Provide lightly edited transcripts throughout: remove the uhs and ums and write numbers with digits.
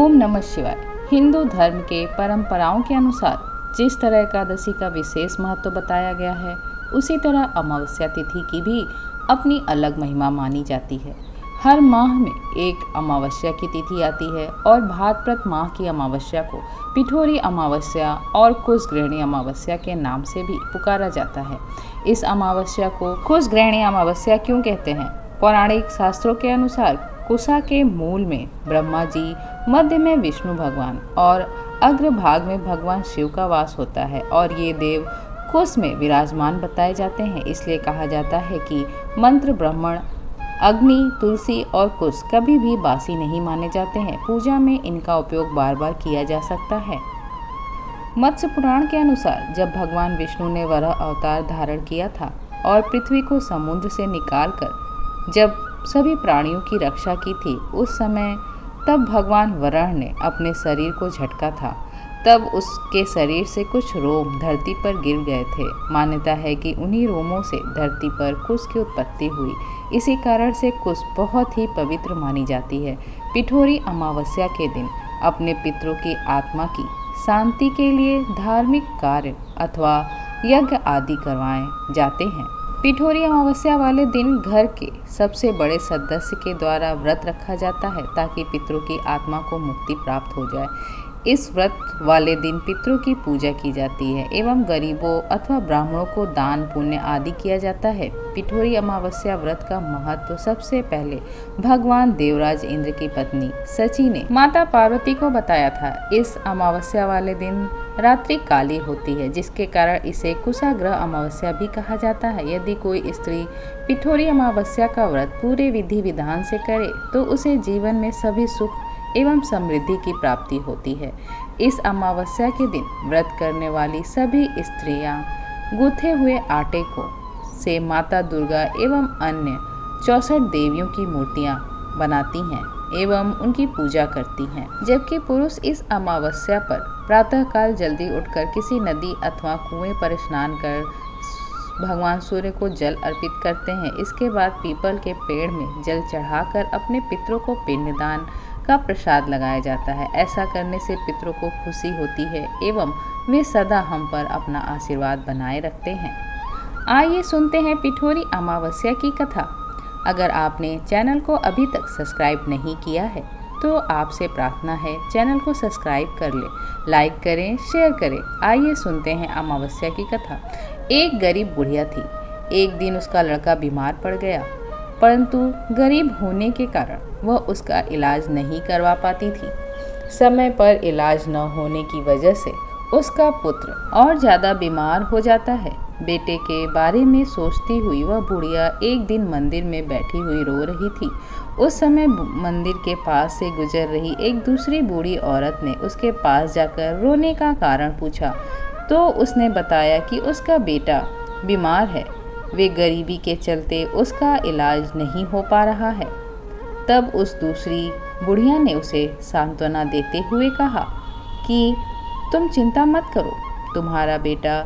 ओम नमः शिवाय। हिंदू धर्म के परंपराओं के अनुसार जिस तरह एकादशी का विशेष महत्व बताया गया है, उसी तरह अमावस्या तिथि की भी अपनी अलग महिमा मानी जाती है। हर माह में एक अमावस्या की तिथि आती है और भाद्रपद माह की अमावस्या को पिठोरी अमावस्या और कुशग्रहणी अमावस्या के नाम से भी पुकारा जाता है। इस अमावस्या को कुशग्रहणी अमावस्या क्यों कहते हैं? पौराणिक शास्त्रों के अनुसार कुशा के मूल में ब्रह्मा जी, मध्य में विष्णु भगवान और अग्रभाग में भगवान शिव का वास होता है और ये देव कुश में विराजमान बताए जाते हैं। इसलिए कहा जाता है कि मंत्र, ब्राह्मण, अग्नि, तुलसी और कुश कभी भी बासी नहीं माने जाते हैं। पूजा में इनका उपयोग बार बार किया जा सकता है। मत्स्य पुराण के अनुसार जब भगवान विष्णु ने वराह अवतार धारण किया था और पृथ्वी को समुद्र से निकालकर जब सभी प्राणियों की रक्षा की थी, उस समय तब भगवान वराह ने अपने शरीर को झटका था। तब उसके शरीर से कुछ रोम धरती पर गिर गए थे। मान्यता है कि उन्हीं रोमों से धरती पर कुश की उत्पत्ति हुई। इसी कारण से कुश बहुत ही पवित्र मानी जाती है। पिठोरी अमावस्या के दिन अपने पितरों की आत्मा की शांति के लिए धार्मिक कार्य अथवा यज्ञ आदि करवाए जाते हैं। पिठोरी अमावस्या वाले दिन घर के सबसे बड़े सदस्य के द्वारा व्रत रखा जाता है ताकि पितरों की आत्मा को मुक्ति प्राप्त हो जाए। इस व्रत वाले दिन पितरों की पूजा की जाती है एवं गरीबों अथवा ब्राह्मणों को दान पुण्य आदि किया जाता है। पिठोरी अमावस्या व्रत का महत्व सबसे पहले भगवान देवराज इंद्र की पत्नी सची ने माता पार्वती को बताया था। इस अमावस्या वाले दिन रात्रि काली होती है, जिसके कारण इसे कुशाग्रह अमावस्या भी कहा जाता है। यदि कोई स्त्री पिठोरी अमावस्या का व्रत पूरे विधि विधान से करे तो उसे जीवन में सभी सुख एवं समृद्धि की प्राप्ति होती है। इस अमावस्या के दिन व्रत करने वाली सभी स्त्रियां गूथे हुए आटे को से माता दुर्गा एवं अन्य 64 देवियों की मूर्तियां बनाती हैं एवं उनकी पूजा करती हैं। जबकि पुरुष इस अमावस्या पर प्रातःकाल जल्दी उठकर किसी नदी अथवा कुएं पर स्नान कर भगवान सूर्य को जल अर्पित करते हैं। इसके बाद पीपल के पेड़ में जल चढ़ाकर अपने पितरों को पिंडदान का प्रसाद लगाया जाता है। ऐसा करने से पितरों को खुशी होती है एवं वे सदा हम पर अपना आशीर्वाद बनाए रखते हैं। आइए सुनते हैं पिठोरी अमावस्या की कथा। अगर आपने चैनल को अभी तक सब्सक्राइब नहीं किया है तो आपसे प्रार्थना है चैनल को सब्सक्राइब कर ले, लाइक करें, शेयर करें। आइए सुनते हैं अमावस्या की कथा। एक गरीब बुढ़िया थी। एक दिन उसका लड़का बीमार पड़ गया, परंतु गरीब होने के कारण वह उसका इलाज नहीं करवा पाती थी। समय पर इलाज न होने की वजह से उसका पुत्र और ज़्यादा बीमार हो जाता है। बेटे के बारे में सोचती हुई वह बुढ़िया एक दिन मंदिर में बैठी हुई रो रही थी। उस समय मंदिर के पास से गुजर रही एक दूसरी बूढ़ी औरत ने उसके पास जाकर रोने का कारण पूछा तो उसने बताया कि उसका बेटा बीमार है, वे गरीबी के चलते उसका इलाज नहीं हो पा रहा है। तब उस दूसरी बुढ़िया ने उसे सांत्वना देते हुए कहा कि तुम चिंता मत करो, तुम्हारा बेटा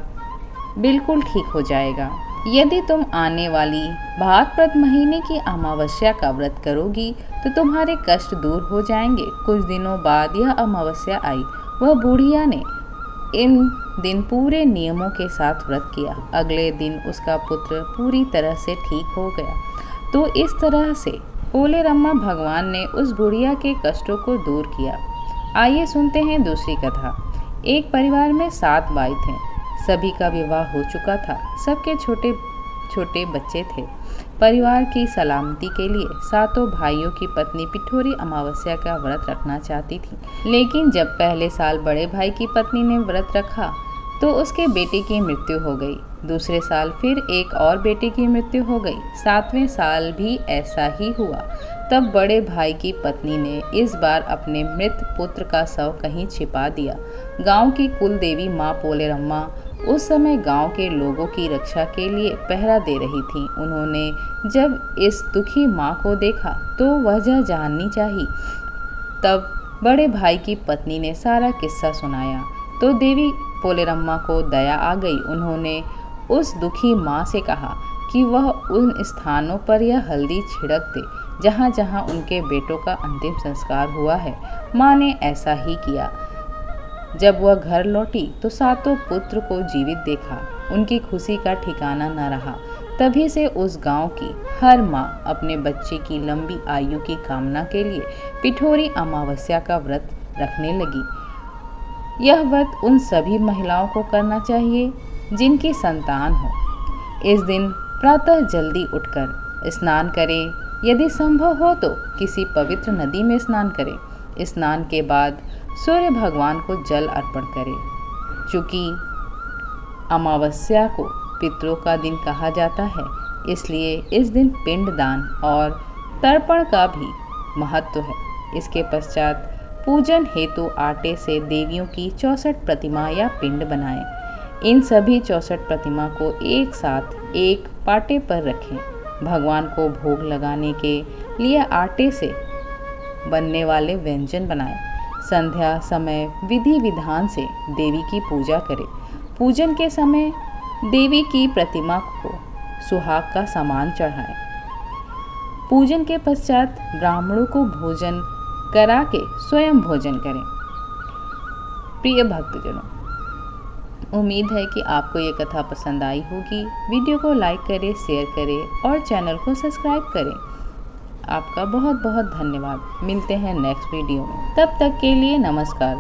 बिल्कुल ठीक हो जाएगा। यदि तुम आने वाली भाद्रपद महीने की अमावस्या का व्रत करोगी तो तुम्हारे कष्ट दूर हो जाएंगे। कुछ दिनों बाद यह अमावस्या आई। वह बुढ़िया ने इन दिन पूरे नियमों के साथ व्रत किया। अगले दिन उसका पुत्र पूरी तरह से ठीक हो गया। तो इस तरह से पोलेरम्मा भगवान ने उस बुढ़िया के कष्टों को दूर किया। आइए सुनते हैं दूसरी कथा। एक परिवार में 7 भाई थे। सभी का विवाह हो चुका था। सबके छोटे छोटे बच्चे थे। परिवार की सलामती के लिए सातों भाइयों की पत्नी पिठोरी अमावस्या का व्रत रखना चाहती थी। लेकिन जब पहले साल बड़े भाई की पत्नी ने व्रत रखा तो उसके बेटे की मृत्यु हो गई। दूसरे साल फिर एक और बेटे की मृत्यु हो गई। 7वें साल भी ऐसा ही हुआ। तब बड़े भाई की पत्नी ने इस बार अपने मृत पुत्र का शव कहीं छिपा दिया। गांव की कुल देवी माँ पोलेरम्मा उस समय गांव के लोगों की रक्षा के लिए पहरा दे रही थी। उन्होंने जब इस दुखी माँ को देखा तो वजह जाननी चाहिए। तब बड़े भाई की पत्नी ने सारा किस्सा सुनाया तो देवी पोलेरम्मा को दया आ गई। उन्होंने उस दुखी माँ से कहा कि वह उन स्थानों पर यह हल्दी छिड़क दे जहाँ जहाँ उनके बेटों का अंतिम संस्कार हुआ है, माँ ने ऐसा ही किया। जब वह घर लौटी तो सातों पुत्र को जीवित देखा। उनकी खुशी का ठिकाना न रहा। तभी से उस गांव की हर माँ अपने बच्चे की लंबी आयु की कामना के लिए पिठोरी अमावस्या का व्रत रखने लगी। यह व्रत उन सभी महिलाओं को करना चाहिए जिनकी संतान हो। इस दिन प्रातः जल्दी उठकर स्नान करें, यदि संभव हो तो किसी पवित्र नदी में स्नान करें। स्नान के बाद सूर्य भगवान को जल अर्पण करें। चूँकि अमावस्या को पितरों का दिन कहा जाता है, इसलिए इस दिन पिंडदान और तर्पण का भी महत्व है। इसके पश्चात पूजन हेतु आटे से देवियों की 64 प्रतिमा या पिंड बनाएं। इन सभी 64 प्रतिमा को एक साथ एक पाटे पर रखें। भगवान को भोग लगाने के लिए आटे से बनने वाले व्यंजन बनाएं। संध्या समय विधि विधान से देवी की पूजा करें। पूजन के समय देवी की प्रतिमा को सुहाग का सामान चढ़ाएं। पूजन के पश्चात ब्राह्मणों को भोजन करा के स्वयं भोजन करें। प्रिय भक्तजनों, उम्मीद है कि आपको ये कथा पसंद आई होगी। वीडियो को लाइक करें, शेयर करें और चैनल को सब्सक्राइब करें। आपका बहुत बहुत धन्यवाद। मिलते हैं नेक्स्ट वीडियो में। तब तक के लिए नमस्कार।